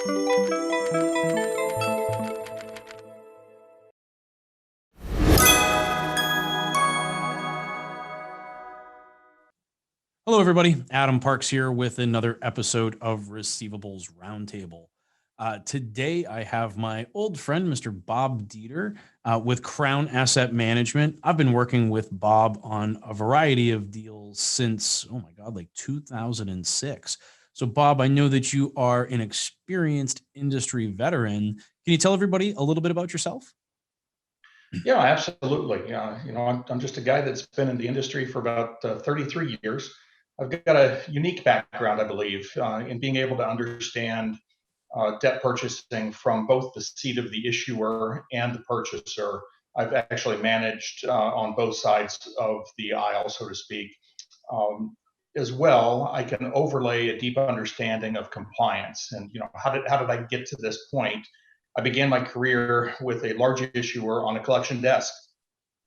Hello, everybody. Adam Parks here with another episode of Receivables Roundtable. Today, I have my old friend, Mr. Bob Deter, with Crown Asset Management. I've been working with Bob on a variety of deals since, oh my God, like 2006. So, Bob, I know that you are an experienced industry veteran. Can you tell everybody a little bit about yourself? Yeah, absolutely. I'm just a guy that's been in the industry for about 33 years. I've got a unique background, I believe, in being able to understand debt purchasing from both the seat of the issuer and the purchaser. I've actually managed on both sides of the aisle, so to speak. Um, as well, I can overlay a deep understanding of compliance. And how did I get to this point? I began my career with a large issuer on a collection desk.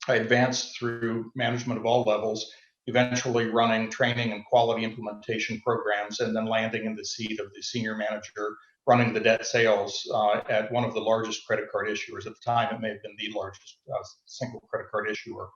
I advanced through management of all levels, eventually running training and quality implementation programs, and then landing in the seat of the senior manager running the debt sales at one of the largest credit card issuers. At the time, it may have been the largest single credit card issuer.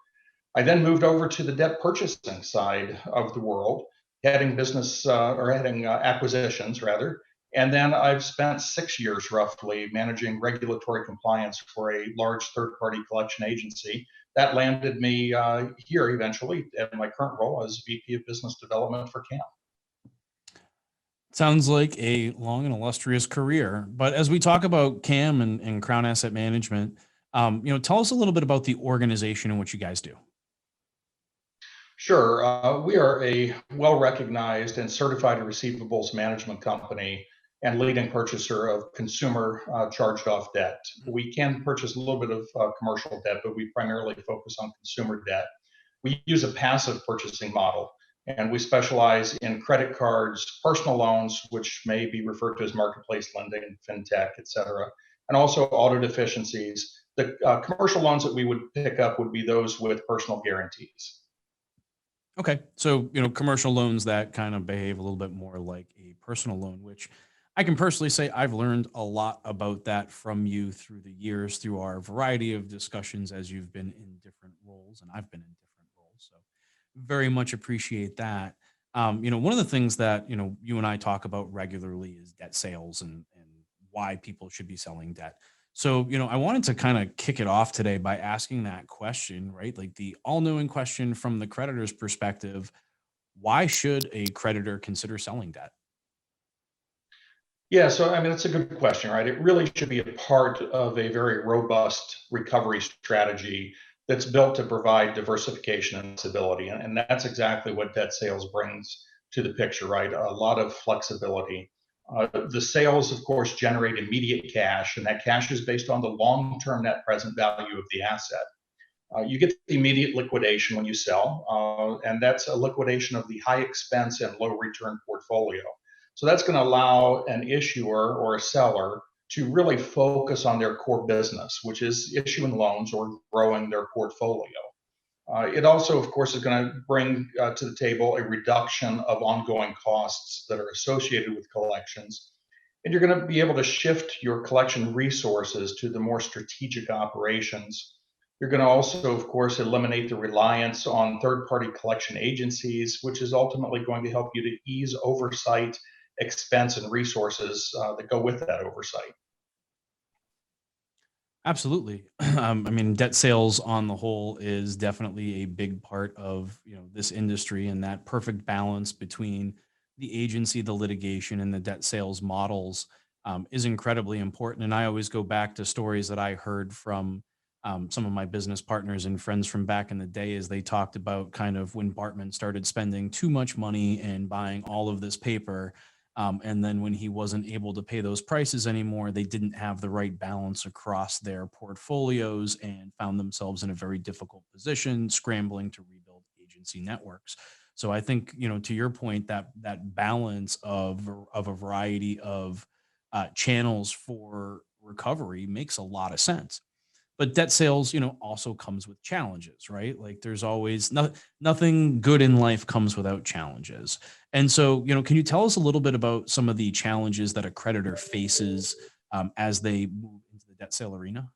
I then moved over to the debt purchasing side of the world, heading business or heading acquisitions rather. And then I've spent 6 years roughly managing regulatory compliance for a large third party collection agency. That landed me here eventually in my current role as VP of Business Development for CAM. Sounds like a long and illustrious career. But as we talk about CAM and Crown Asset Management, tell us a little bit about the organization and what you guys do. Sure. We are a well recognized and certified receivables management company and leading purchaser of consumer charged off debt. We can purchase a little bit of commercial debt, but we primarily focus on consumer debt. We use a passive purchasing model, and we specialize in credit cards, personal loans, which may be referred to as marketplace lending, fintech, et cetera, and also auto deficiencies. The commercial loans that we would pick up would be those with personal guarantees. Okay. So, commercial loans that kind of behave a little bit more like a personal loan, which I can personally say I've learned a lot about that from you through the years, through our variety of discussions as you've been in different roles and I've been in different roles. So, very much appreciate that. One of the things that, you and I talk about regularly is debt sales and why people should be selling debt. So, I wanted to kind of kick it off today by asking that question, right? Like the all knowing question from the creditor's perspective: why should a creditor consider selling debt? Yeah, so I mean, that's a good question, right? It really should be a part of a very robust recovery strategy that's built to provide diversification and stability. And that's exactly what debt sales brings to the picture, right? A lot of flexibility. The sales, of course, generate immediate cash, and that cash is based on the long term net present value of the asset. You get the immediate liquidation when you sell, and that's a liquidation of the high expense and low return portfolio. So that's going to allow an issuer or a seller to really focus on their core business, which is issuing loans or growing their portfolio. It also, of course, is going to bring to the table a reduction of ongoing costs that are associated with collections. And you're going to be able to shift your collection resources to the more strategic operations. You're going to also, of course, eliminate the reliance on third party collection agencies, which is ultimately going to help you to ease oversight, expense, and resources that go with that oversight. Absolutely. I mean, debt sales on the whole is definitely a big part of this industry, and that perfect balance between the agency, the litigation, and the debt sales models is incredibly important. And I always go back to stories that I heard from some of my business partners and friends from back in the day, as they talked about kind of when Bartman started spending too much money and buying all of this paper. And then when he wasn't able to pay those prices anymore, they didn't have the right balance across their portfolios and found themselves in a very difficult position, scrambling to rebuild agency networks. So I think, to your point, that balance of a variety of channels for recovery makes a lot of sense. But debt sales, also comes with challenges, right? Like there's always nothing good in life comes without challenges. And so, can you tell us a little bit about some of the challenges that a creditor faces as they move into the debt sale arena?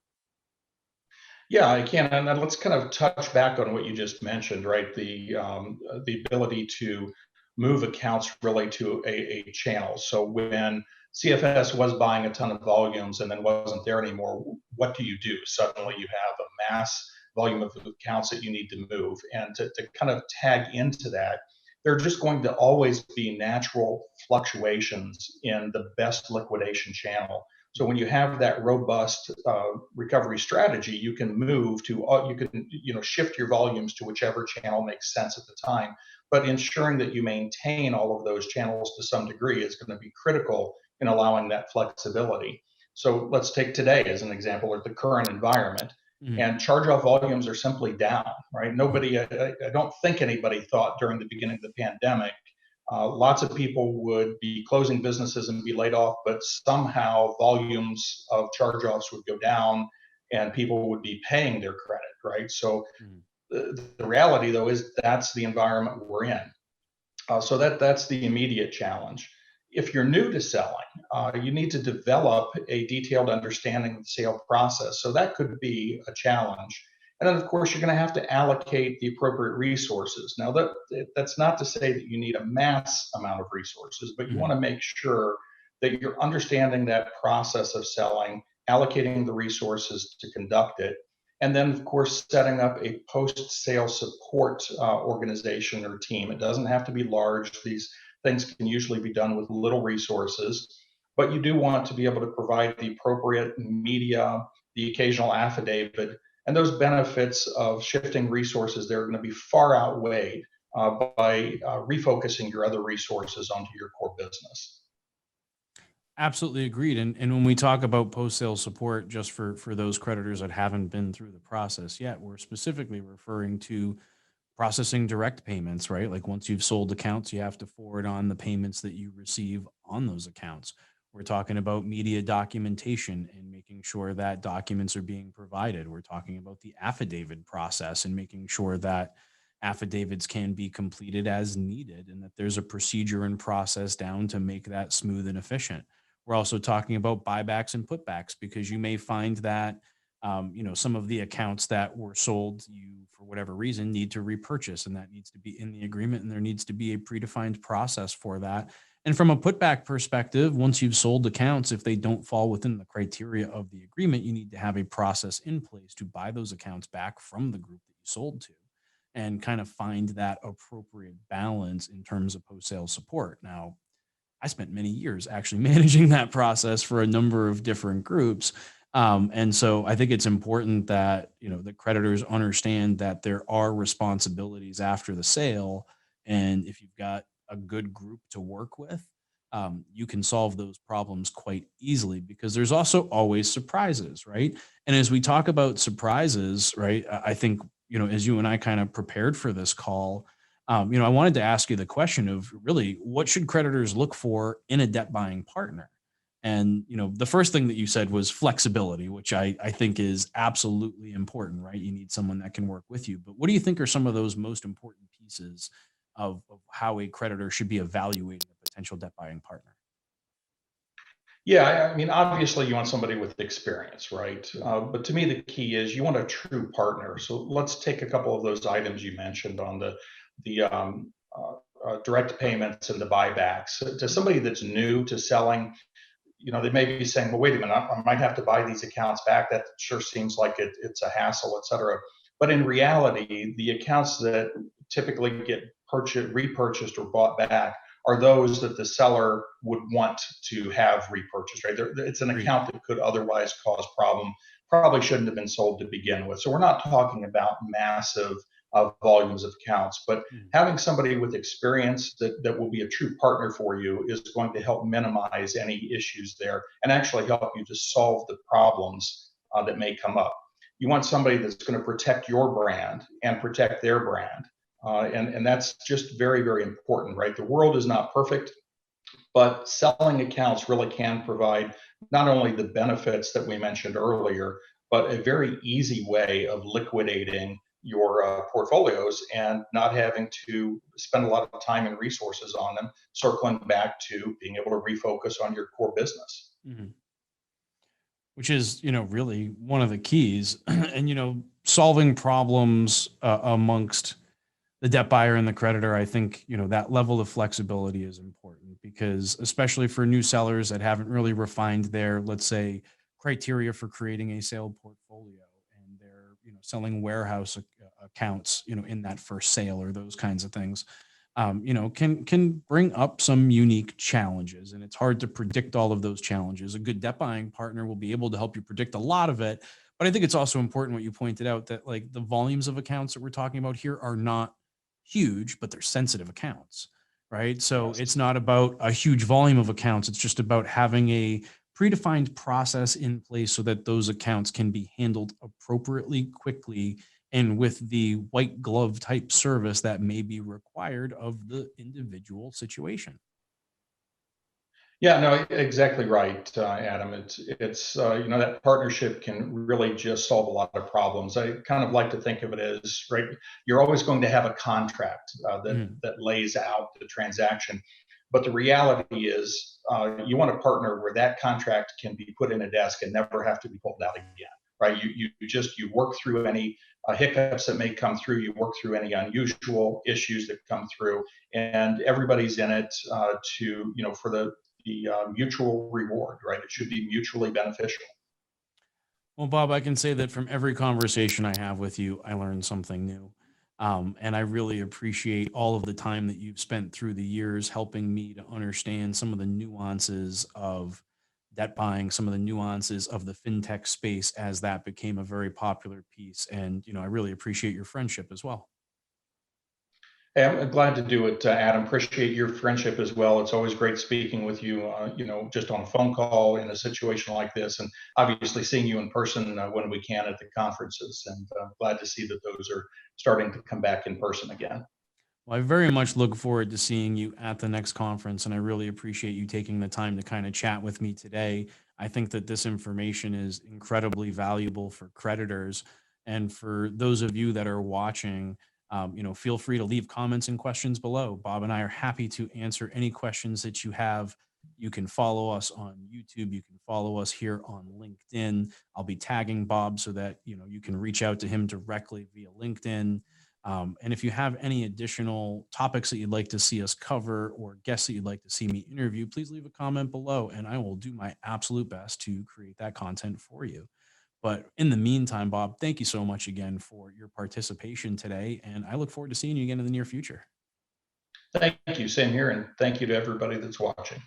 Yeah, I can. And then let's kind of touch back on what you just mentioned, right? The ability to move accounts really to a channel. So when CFS was buying a ton of volumes and then wasn't there anymore, what do you do? Suddenly you have a mass volume of accounts that you need to move. And to kind of tag into that, there are just going to always be natural fluctuations in the best liquidation channel. So when you have that robust recovery strategy, you can move to you can shift your volumes to whichever channel makes sense at the time. But ensuring that you maintain all of those channels to some degree is going to be critical in allowing that flexibility. So let's take today as an example, or the current environment. Mhm. And charge-off volumes are simply down, right? Nobody, I don't think anybody thought during the beginning of the pandemic lots of people would be closing businesses and be laid off, but somehow volumes of charge-offs would go down and people would be paying their credit, right? So Mhm. the reality, though, is that's the environment we're in. So that's the immediate challenge. If you're new to selling, you need to develop a detailed understanding of the sale process. So that could be a challenge. And then, of course, you're going to have to allocate the appropriate resources. Now, that's not to say that you need a mass amount of resources, but you want Mhm. to make sure that you're understanding that process of selling, allocating the resources to conduct it, and then, of course, setting up a post-sale support organization or team. It doesn't have to be large. These things can usually be done with little resources, but you do want to be able to provide the appropriate media, the occasional affidavit, and those benefits of shifting resources, they're going to be far outweighed by refocusing your other resources onto your core business. Absolutely agreed. And when we talk about post sale support, just for those creditors that haven't been through the process yet, we're specifically referring to processing direct payments, right? Like once you've sold accounts, you have to forward on the payments that you receive on those accounts. We're talking about media documentation and making sure that documents are being provided. We're talking about the affidavit process and making sure that affidavits can be completed as needed and that there's a procedure and process down to make that smooth and efficient. We're also talking about buybacks and putbacks because you may find that some of the accounts that were sold you for whatever reason need to repurchase, and that needs to be in the agreement, and there needs to be a predefined process for that. And from a putback perspective, once you've sold accounts, if they don't fall within the criteria of the agreement, you need to have a process in place to buy those accounts back from the group that you sold to and kind of find that appropriate balance in terms of post sale support. Now, I spent many years actually managing that process for a number of different groups. And so I think it's important that, the creditors understand that there are responsibilities after the sale. And if you've got a good group to work with, you can solve those problems quite easily because there's also always surprises, right? And as we talk about surprises, right, I think, as you and I kind of prepared for this call, I wanted to ask you the question of really what should creditors look for in a debt buying partner? And the first thing that you said was flexibility, which I think is absolutely important, right? You need someone that can work with you. But what do you think are some of those most important pieces of how a creditor should be evaluating a potential debt buying partner? Yeah, I mean, obviously, you want somebody with experience, right? Mhm. But to me, the key is you want a true partner. So let's take a couple of those items you mentioned on the direct payments and the buybacks. To somebody that's new to selling, they may be saying, well, wait a minute, I might have to buy these accounts back. That sure seems like it's a hassle, et cetera. But in reality, the accounts that typically get repurchased or bought back are those that the seller would want to have repurchased, right? It's an Agreed. account that could otherwise cause problem, probably shouldn't have been sold to begin with. So we're not talking about massive volumes of accounts, but Mhm. having somebody with experience that will be a true partner for you is going to help minimize any issues there and actually help you to solve the problems that may come up. You want somebody that's going to protect your brand and protect their brand. And that's just very, very important, right? The world is not perfect, but selling accounts really can provide not only the benefits that we mentioned earlier, but a very easy way of liquidating your portfolios and not having to spend a lot of time and resources on them, circling back to being able to refocus on your core business. Mhm. Which is, really one of the keys. And, solving problems amongst the debt buyer and the creditor, I think, that level of flexibility is important because, especially for new sellers that haven't really refined their, let's say, criteria for creating a sale portfolio, and they're, selling warehouse accounts, in that first sale or those kinds of things, can bring up some unique challenges, and it's hard to predict all of those challenges. A good debt buying partner will be able to help you predict a lot of it, but I think it's also important what you pointed out, that like the volumes of accounts that we're talking about here are not huge, but they're sensitive accounts, right? So it's Yes. not about a huge volume of accounts. It's just about having a predefined process in place so that those accounts can be handled appropriately, quickly, and with the white glove type service that may be required of the individual situation. Yeah, no, exactly right, Adam. That partnership can really just solve a lot of problems. I kind of like to think of it as, right, you're always going to have a contract Mhm. that lays out the transaction, but the reality is you want a partner where that contract can be put in a desk and never have to be pulled out again, right? You work through any hiccups that may come through, you work through any unusual issues that come through, and everybody's in it for the mutual reward, right? It should be mutually beneficial. Well, Bob, I can say that from every conversation I have with you, I learn something new. And I really appreciate all of the time that you've spent through the years helping me to understand some of the nuances of debt buying, some of the nuances of the fintech space as that became a very popular piece. And, I really appreciate your friendship as well. Hey, I'm glad to do it, Adam. Appreciate your friendship as well. It's always great speaking with you, just on a phone call in a situation like this, and obviously seeing you in person when we can at the conferences. And glad to see that those are starting to come back in person again. Well, I very much look forward to seeing you at the next conference, and I really appreciate you taking the time to kind of chat with me today. I think that this information is incredibly valuable for creditors, and for those of you that are watching, feel free to leave comments and questions below. Bob and I are happy to answer any questions that you have. You can follow us on YouTube. You can follow us here on LinkedIn. I'll be tagging Bob so that you can reach out to him directly via LinkedIn. And if you have any additional topics that you'd like to see us cover or guests that you'd like to see me interview, please leave a comment below and I will do my absolute best to create that content for you. But in the meantime, Bob, thank you so much again for your participation today. And I look forward to seeing you again in the near future. Thank you. Same here. And thank you to everybody that's watching.